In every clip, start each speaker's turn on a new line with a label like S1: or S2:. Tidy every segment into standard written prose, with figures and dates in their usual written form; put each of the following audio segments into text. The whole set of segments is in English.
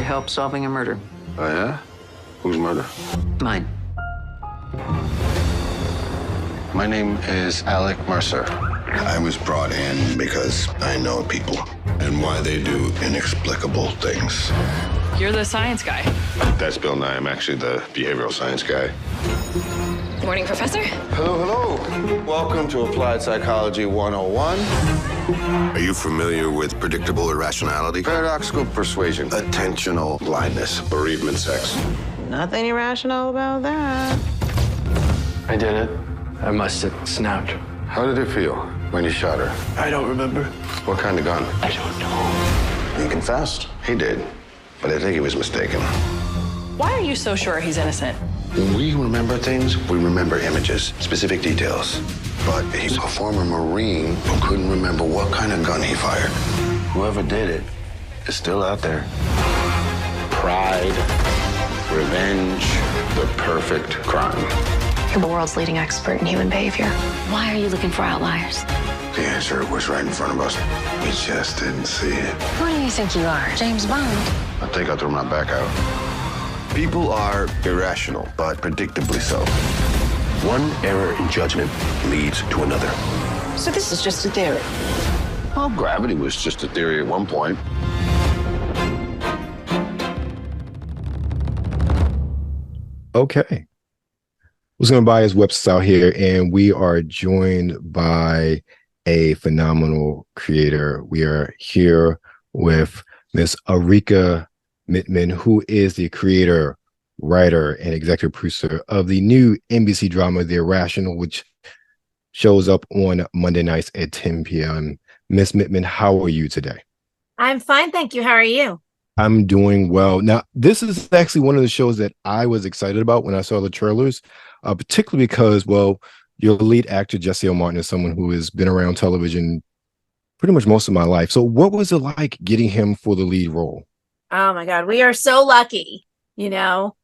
S1: help solving a murder.
S2: Oh, yeah? Whose murder?
S1: Mine.
S2: My name is Alec Mercer.
S3: I was brought in because I know people and why they do inexplicable things.
S4: You're the science guy.
S3: That's Bill Nye. I'm actually the behavioral science guy.
S4: Good morning, Professor.
S2: Hello, hello. Welcome to Applied Psychology 101.
S3: Are you familiar with predictable irrationality?
S2: Paradoxical persuasion.
S3: Attentional blindness. Bereavement sex.
S5: Nothing irrational about that.
S6: I did it. I must have snapped.
S2: How did it feel when you shot her?
S6: I don't remember.
S2: What kind of gun?
S6: I don't know.
S3: He confessed.
S2: He did, but I think he was mistaken.
S4: Why are you so sure he's innocent?
S3: When we remember things, we remember images, specific details. But he's a former Marine who couldn't remember what kind of gun he fired. Whoever did it is still out there. Pride, revenge, the perfect crime.
S7: You're the world's leading expert in human behavior.
S8: Why are you looking for outliers?
S3: The answer was right in front of us. We just didn't see it.
S8: Who do you think you are, James Bond?
S3: I think I threw my back out. People are irrational, but predictably so. One error in judgment leads to another.
S5: So this is just a theory.
S3: Well, gravity was just a theory at one point.
S9: Okay. What's going to buy is WebsterStyle here, and we are joined by a phenomenal creator. We are here with Miss Arika Mittman, who is the creator, writer, and executive producer of the new NBC drama, The Irrational, which shows up on Monday nights at 10 p.m. Miss Mittman, how are you today?
S10: I'm fine, thank you. How are you?
S9: I'm doing well. Now, this is actually one of the shows that I was excited about when I saw the trailers, particularly because, well, your lead actor, Jesse L. Martin, is someone who has been around television pretty much most of my life. So what was it like getting him for the lead role?
S10: Oh my God, we are so lucky, you know.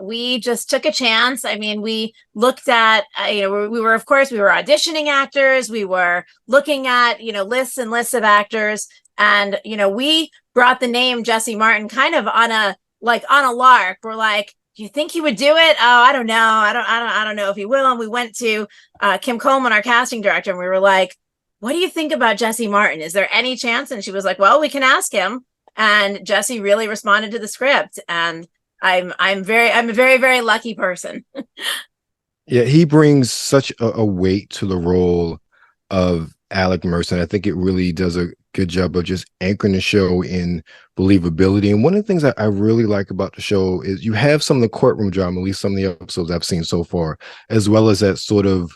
S10: We just took a chance. I mean, we looked at, we were auditioning actors. We were looking at, lists and lists of actors. And, we brought the name Jesse Martin kind of on a lark. We're like, do you think he would do it? Oh, I don't know. I don't know if he will. And we went to Kim Coleman, our casting director, and we were like, what do you think about Jesse Martin? Is there any chance? And she was like, well, we can ask him. And Jesse really responded to the script. And I'm a very, very lucky person.
S9: Yeah, he brings such a weight to the role of Alec Mercer. And I think it really does a good job of just anchoring the show in believability. And one of the things that I really like about the show is you have some of the courtroom drama, at least some of the episodes I've seen so far, as well as that sort of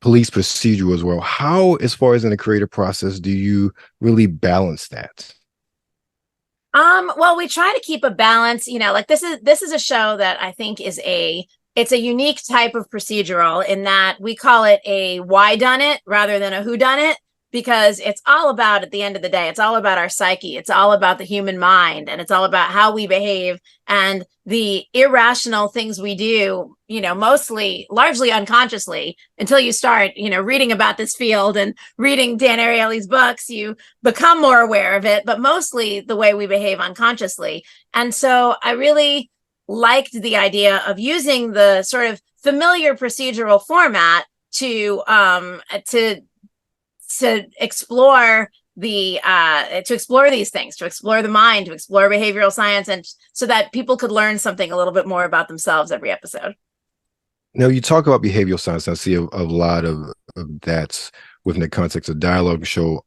S9: police procedure as well. How, as far as in the creative process, do you really balance that?
S10: Well, we try to keep a balance, like this is a show that I think it's a unique type of procedural in that we call it a why done it rather than a who done it, because it's all about, at the end of the day, it's all about our psyche. It's all about the human mind, and it's all about how we behave and the irrational things we do, largely unconsciously until you start, reading about this field and reading Dan Ariely's books, you become more aware of it, but mostly the way we behave unconsciously. And so I really liked the idea of using the sort of familiar procedural format to explore these things, to explore the mind, to explore behavioral science, and so that people could learn something a little bit more about themselves every episode.
S9: Now, you talk about behavioral science. I see a lot of that within the context of dialogue show,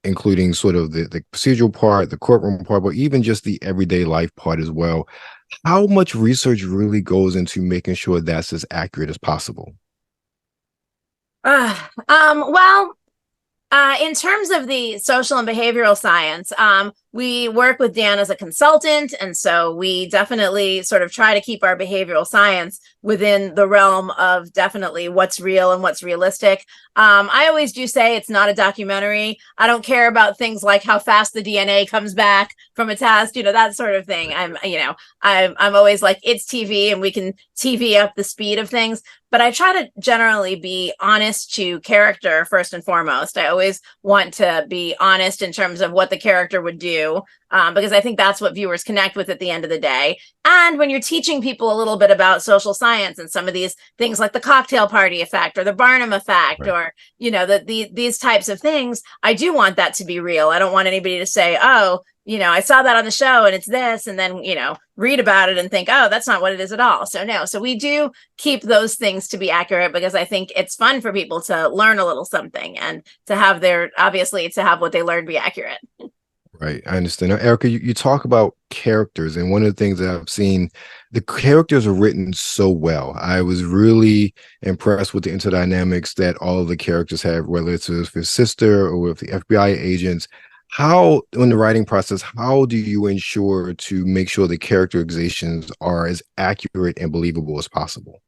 S9: including sort of the procedural part, the courtroom part, but even just the everyday life part as well. How much research really goes into making sure that's as accurate as possible?
S10: In terms of the social and behavioral science, we work with Dan as a consultant. And so we definitely sort of try to keep our behavioral science within the realm of definitely what's real and what's realistic. I always do say it's not a documentary. I don't care about things like how fast the DNA comes back from a test, that sort of thing. I'm always like, it's TV and we can TV up the speed of things. But I try to generally be honest to character first and foremost. I always want to be honest in terms of what the character would do do, because I think that's what viewers connect with at the end of the day. And when you're teaching people a little bit about social science and some of these things like the cocktail party effect or the Barnum effect, right, or, you know, these types of things, I do want that to be real. I don't want anybody to say, oh, you know, I saw that on the show and it's this, and then, you know, read about it and think, oh, that's not what it is at all. So no, so we do keep those things to be accurate because I think it's fun for people to learn a little something and to have obviously to have what they learn be accurate.
S9: Right. I understand. Now, Arika, you talk about characters, and one of the things that I've seen, the characters are written so well. I was really impressed with the interdynamics that all of the characters have, whether it's with his sister or with the FBI agents. How, in the writing process, how do you ensure to make sure the characterizations are as accurate and believable as possible?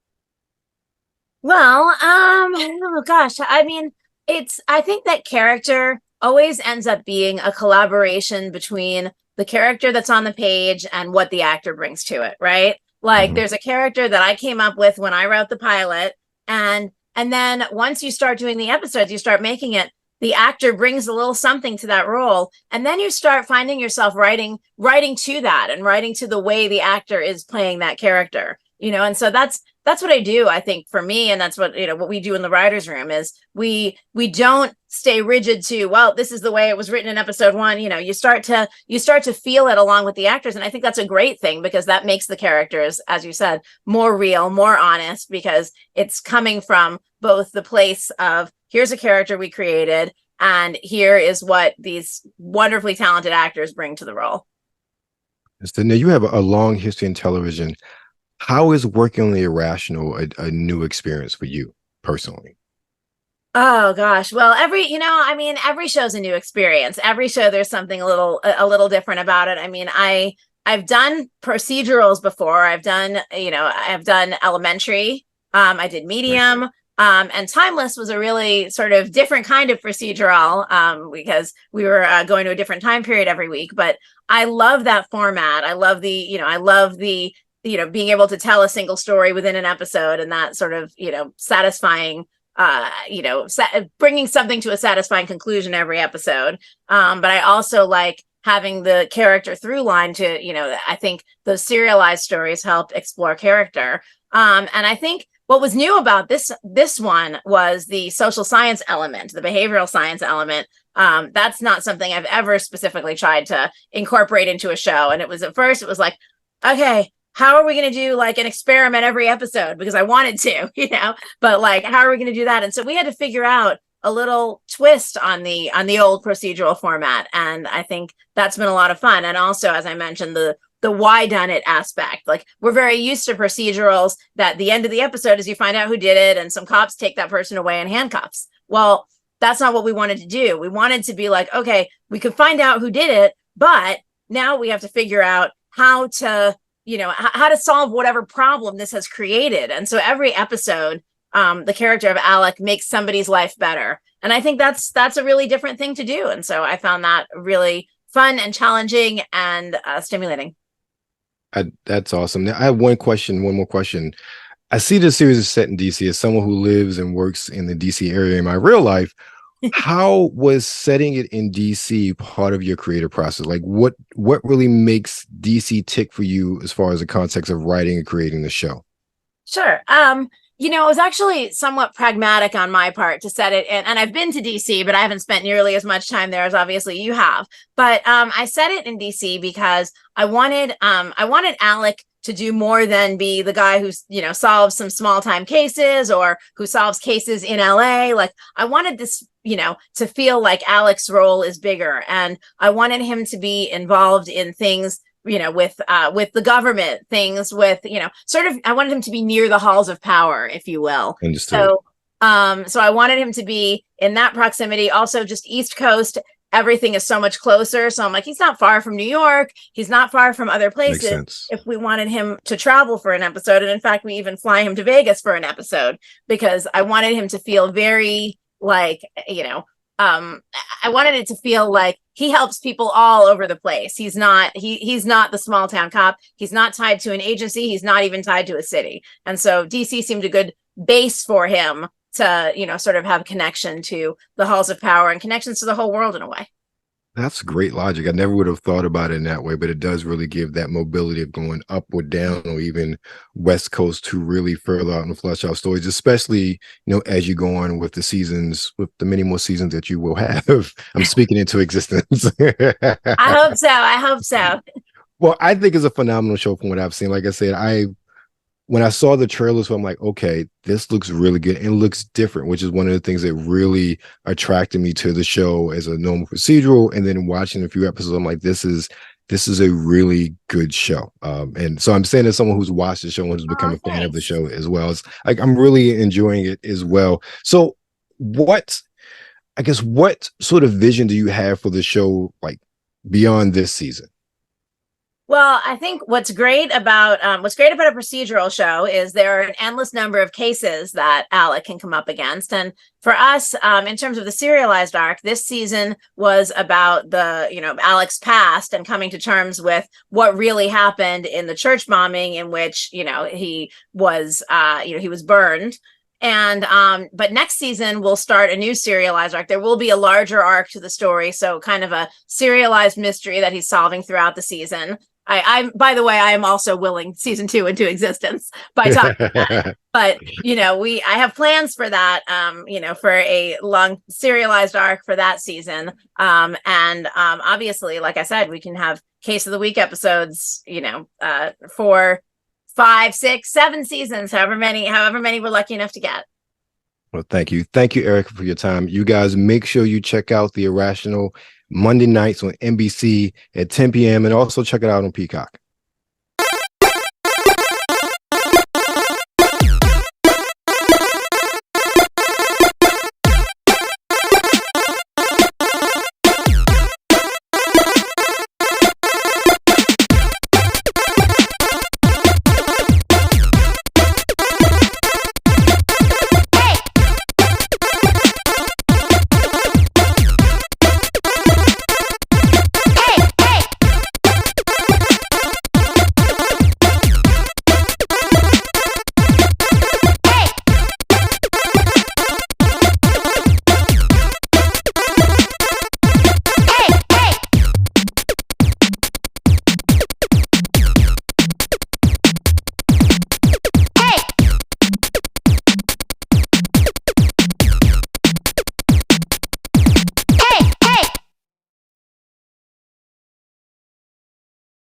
S10: Well, oh gosh, I mean, I think that character always ends up being a collaboration between the character that's on the page and what the actor brings to it, right? Like there's a character that I came up with when I wrote the pilot, and then once you start doing the episodes, you start making it, the actor brings a little something to that role, and then you start finding yourself writing to that and writing to the way the actor is playing that character, you know. And so that's what I do, I think, for me, and that's what, you know, what we do in the writers' room is we don't stay rigid to, well, this is the way it was written in episode 1. You know, you start to feel it along with the actors, and I think that's a great thing because that makes the characters, as you said, more real, more honest, because it's coming from both the place of, here's a character we created, and here is what these wonderfully talented actors bring to the role.
S9: So now you have a long history in television. How is working on The Irrational a new experience for you personally?
S10: Oh gosh. Well, every show's a new experience. Every show there's something a little different about it. I mean, I've done procedurals before. I've done Elementary. I did Medium. And Timeless was a really sort of different kind of procedural because we were going to a different time period every week. But I love that format. I love the being able to tell a single story within an episode, and that sort of, you know, satisfying, bringing something to a satisfying conclusion every episode. But I also like having the character through line to, you know, I think those serialized stories help explore character. And I think what was new about this one was the social science element, the behavioral science element. That's not something I've ever specifically tried to incorporate into a show. And at first it was like, okay, how are we going to do like an experiment every episode? Because I wanted to, you know, but like, how are we going to do that? And so we had to figure out a little twist on the old procedural format. And I think that's been a lot of fun. And also, as I mentioned, the why done it aspect. Like, we're very used to procedurals that the end of the episode is you find out who did it and some cops take that person away in handcuffs. Well, that's not what we wanted to do. We wanted to be like, okay, we could find out who did it, but now we have to figure out how to solve whatever problem this has created. And so every episode, the character of Alec makes somebody's life better. And I think that's a really different thing to do. And so I found that really fun and challenging and stimulating.
S9: That's awesome. Now, I have one more question. I see this series is set in DC. As someone who lives and works in the DC area in my real life, how was setting it in DC part of your creative process? Like, what really makes DC tick for you as far as the context of writing and creating the show?
S10: Sure. It was actually somewhat pragmatic on my part to set it in. And I've been to DC, but I haven't spent nearly as much time there as obviously you have. But I set it in DC because I wanted Alec to do more than be the guy who's, you know, solves some small time cases or who solves cases in LA. Like, I wanted this, you know, to feel like Alec's role is bigger. And I wanted him to be involved in things, you know, with the government, things with, you know, sort of, I wanted him to be near the halls of power, if you will.
S9: Understood.
S10: So I wanted him to be in that proximity. Also, just East Coast, everything is so much closer. So I'm like, he's not far from New York. He's not far from other places. If we wanted him to travel for an episode, and in fact, we even fly him to Vegas for an episode, because I wanted him to feel very like, you know, I wanted it to feel like he helps people all over the place. He's not the small town cop. He's not tied to an agency. He's not even tied to a city. And so DC seemed a good base for him to, you know, sort of have connection to the halls of power and connections to the whole world in a way.
S9: That's great logic. I never would have thought about it in that way, but it does really give that mobility of going up or down or even West Coast to really further out and flesh out stories, especially, as you go on with the seasons, with the many more seasons that you will have. I'm speaking into existence.
S10: I hope so. I hope so.
S9: Well, I think it's a phenomenal show from what I've seen. Like I said, when I saw the trailers, I'm like, okay, this looks really good and looks different, which is one of the things that really attracted me to the show as a normal procedural. And then watching a few episodes, I'm like, this is a really good show. And so I'm saying as someone who's watched the show and who's become a fan of the show as well. It's like I'm really enjoying it as well. So what sort of vision do you have for the show, like beyond this season?
S10: Well, I think what's great about a procedural show is there are an endless number of cases that Alec can come up against. And for us, in terms of the serialized arc, this season was about Alec's past and coming to terms with what really happened in the church bombing in which, he was burned. And but next season we'll start a new serialized arc. There will be a larger arc to the story, so kind of a serialized mystery that he's solving throughout the season. I by the way, I am also willing season 2 into existence by talking about it. But I have plans for that. For a long serialized arc for that season. Obviously, like I said, we can have Case of the Week episodes. For 5, 6, 7 seasons, however many we're lucky enough to get.
S9: Well, thank you, Arika, for your time. You guys make sure you check out The Irrational Monday nights on NBC at 10 p.m. and also check it out on Peacock.